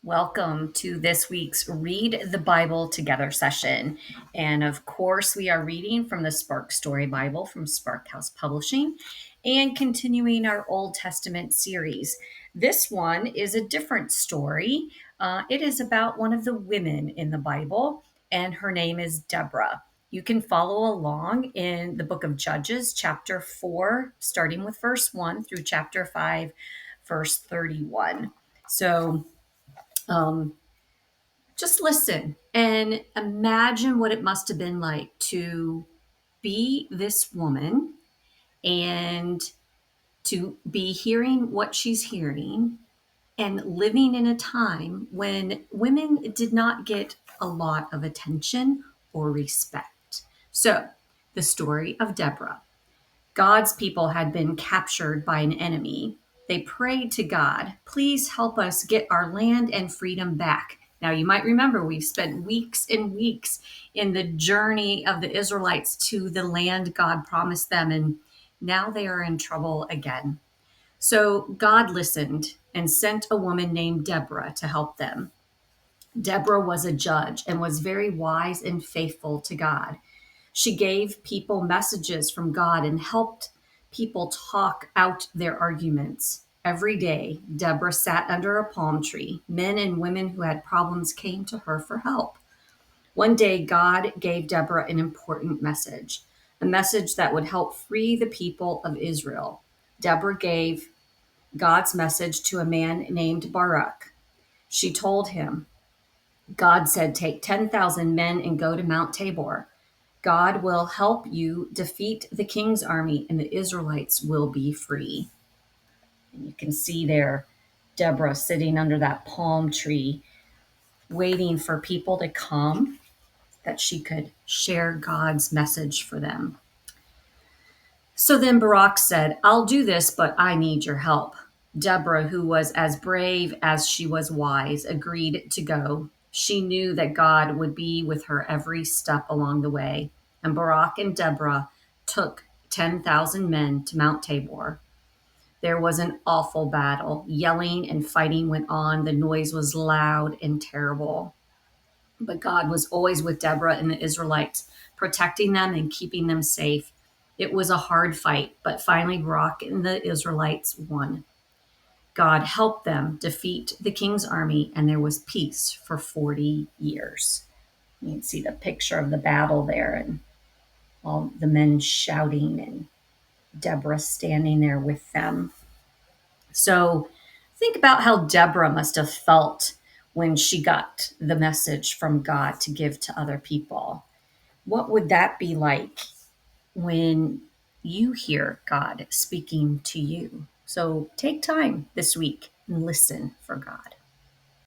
Welcome to this week's Read the Bible Together session. And of course, we are reading from the Spark Story Bible from Spark House Publishing and continuing our Old Testament series. This one is a different story. It is about one of the women in the Bible, and her name is Deborah. You can follow along in the book of Judges, chapter 4, starting with verse 1 through chapter 5, verse 31. So, um, just listen and imagine what it must have been like to be this woman and to be hearing what she's hearing and living in a time when women did not get a lot of attention or respect. So, the story of Deborah. God's people had been captured by an enemy. They prayed to God, please help us get our land and freedom back. Now, you might remember we've spent weeks and weeks in the journey of the Israelites to the land God promised them, and now they are in trouble again. So God listened and sent a woman named Deborah to help them. Deborah was a judge and was very wise and faithful to God. She gave people messages from God and helped people talk out their arguments. Every day, Deborah sat under a palm tree. Men and women who had problems came to her for help. One day, God gave Deborah an important message, a message that would help free the people of Israel. Deborah gave God's message to a man named Barak. She told him, God said, take 10,000 men and go to Mount Tabor. God will help you defeat the king's army, and the Israelites will be free. And you can see there Deborah sitting under that palm tree, waiting for people to come that she could share God's message for them. So then Barak said, I'll do this, but I need your help. Deborah, who was as brave as she was wise, agreed to go. She knew that God would be with her every step along the way. And Barak and Deborah took 10,000 men to Mount Tabor. There was an awful battle. Yelling and fighting went on. The noise was loud and terrible. But God was always with Deborah and the Israelites, protecting them and keeping them safe. It was a hard fight, but finally Barak and the Israelites won. God helped them defeat the king's army, and there was peace for 40 years. You can see the picture of the battle there and all the men shouting and Deborah standing there with them. So think about how Deborah must have felt when she got the message from God to give to other people. What would that be like when you hear God speaking to you? So take time this week and listen for God.